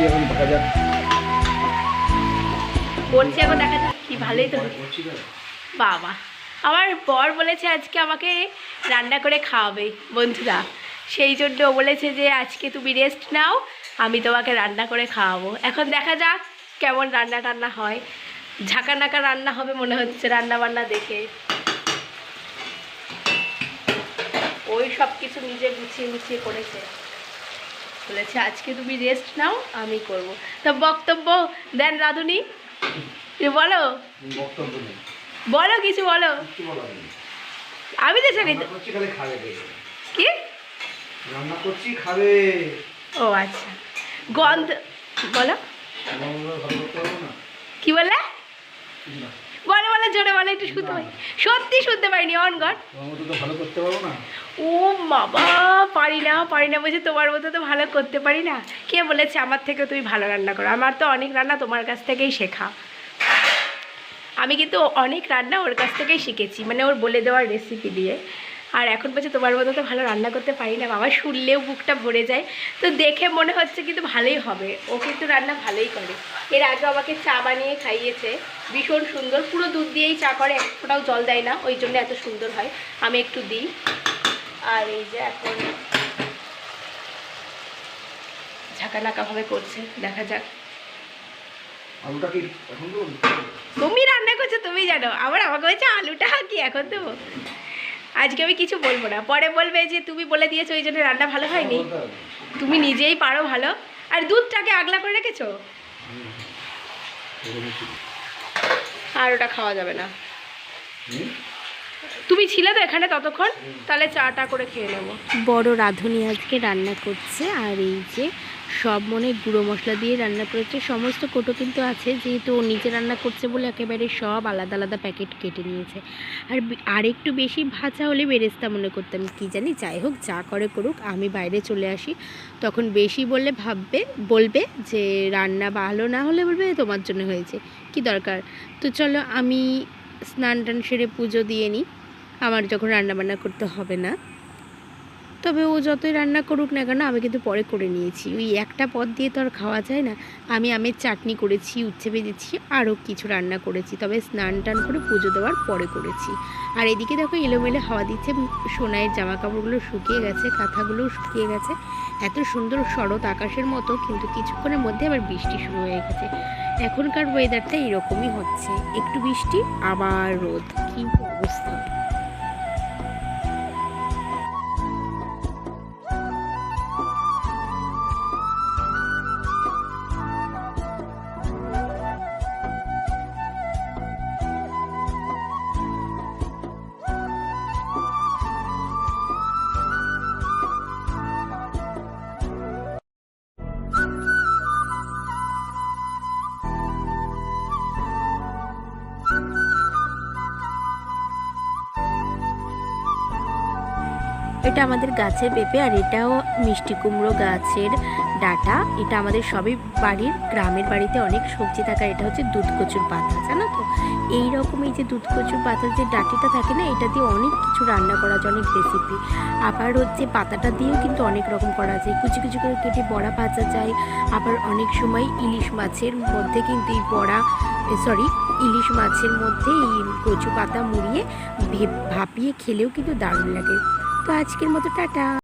এখন দেখা যাক করছি, এখন দেখা যাক কি ভালোই তো। বাবা, আমার বর বলেছে আজকে আমাকে রান্না করে খাওয়াবে বন্ধুরা, সেই জন্য ও বলেছে যে আজকে তুমি রেস্ট নাও, আমি তোমাকে রান্না করে খাওয়াবো। এখন দেখা যাক কেমন রান্না টান্না হয়। ঝাঁকানাকা রান্না হবে মনে হচ্ছে রান্না বান্না দেখে। ওই সব কিছু নিজে গুছিয়ে গুছিয়ে করেছে, বলেছে আজকে তুমি রেস্ট নাও, আমি করব। তো বক্তব্য দেন রাঁধুনি, বলো বলো কিছু বলো। আমি তো জানি কি রান্না করছি খাবে। ও আচ্ছা, গন্ধ বলো কি বলে, বলো বলো জোরে বলো, একটু শুনতে পাই, সত্যি শুনতে পাইনি। অন গড, ভালো করতে পারবো না। ও বাবা, পারি না বলছে, তোমার মতো তো ভালো করতে পারি না। কে বলেছে আমার থেকে তুমি ভালো রান্না করো? আমার তো অনেক রান্না তোমার কাছ থেকেই শেখা। আমি কিন্তু অনেক রান্না ওর কাছ থেকেই শিখেছি, মানে ওর বলে দেওয়ার রেসিপি দিয়ে। আর এখন বলছে তোমার মতো তো ভালো রান্না করতে পারি না। বাবা, শুনলেও বুকটা ভরে যায়। তো দেখে মনে হচ্ছে কিন্তু ভালোই হবে, ও কিন্তু রান্না ভালোই করে। এর আগে আমাকে চা বানিয়ে খাইয়েছে, ভীষণ সুন্দর, পুরো দুধ দিয়েই চা করে, এক ফোঁটাও জল দেয় না, ওই জন্য এত সুন্দর হয়। আমি একটু দিই। আর এই যে এখন ঝাঁকানাকাভাবে করছে, দেখা যাক। আলুটা কি এখন দেবো? তুমি রান্না করছো, তুমি জানো। আবার আমাকে বলছে আলুটা কি এখন দেবো? আজকে আমি কিছু বলবো না, পরে বলবে যে তুমি বলে দিয়েছো ওই জন্য রান্না ভালো হয়নি। তুমি নিজেই পারো ভালো। আর দুধটাকে আগলা করে রেখেছো, আর ওটা খাওয়া যাবে না। তুমি ছিলে তো এখানে ততক্ষণ, তাহলে চাটা করে খেয়ে নেবো। বড় রাঁধুনি আজকে রান্না করছে, আর এই যে সব মনে গুঁড়ো মশলা দিয়ে রান্না করেছে। সমস্ত কোটো কিন্তু আছে, যেহেতু ও নিজে রান্না করছে বলে একেবারে সব আলাদা আলাদা প্যাকেট কেটে নিয়েছে। আর একটু বেশি ভাজা হলে বেরেস্তা মনে করতাম, কি জানি। যাই হোক, যা করে করুক, আমি বাইরে চলে আসি, তখন বেশি বললে বলবে যে রান্না ভালো না হলে বলবে তোমার জন্য হয়েছে, কি দরকার। তো চলো আমি স্নান টান সেরে পুজো দিয়ে নিই, আমার যখন রান্নাবান্না করতে হবে না। তবে ও যতই রান্না করুক না কেন, আমি কিন্তু পরে করে নিয়েছি। ওই একটা পদ দিয়ে তো আর খাওয়া যায় না। আমি আমের চাটনি করেছি, উচ্ছে ভেজেছি, আরও কিছু রান্না করেছি, তবে স্নান টান করে পুজো দেওয়ার পরে করেছি। আর এদিকে দেখো এলোমেলো হাওয়া দিচ্ছে, সোনাইয়ের জামা কাপড়গুলো শুকিয়ে গেছে, কাঁথাগুলোও শুকিয়ে গেছে, এত সুন্দর শরৎ আকাশের মতো। কিন্তু কিছুক্ষণের মধ্যে আবার বৃষ্টি শুরু হয়ে গেছে। এখনকার ওয়েদারটা এরকমই হচ্ছে, একটু বৃষ্টি আবার রোদ, কী অবস্থা। এটা আমাদের গাছের পেঁপে, আর এটাও মিষ্টি কুমড়ো গাছের ডাঁটা। এটা আমাদের সবই বাড়ির, গ্রামের বাড়িতে অনেক সবজি থাকার। এটা হচ্ছে দুধ কচুর পাতা, জানো তো? এইরকম এই যে দুধ কচুর পাতার যে ডাঁটিটা থাকে না, এটা দিয়ে অনেক কিছু রান্না করা যায়, অনেক রেসিপি। আবার হচ্ছে পাতাটা দিয়েও কিন্তু অনেক রকম করা যায়, কুচি কুচি করে কেটে বড়া ভাজা যায়। আবার অনেক সময় ইলিশ মাছের মধ্যে কিন্তু ইলিশ মাছের মধ্যে এই কচু পাতা মুড়িয়ে ভাপিয়ে খেলেও কিন্তু দারুণ লাগে। তো আজকের মতো টাটা।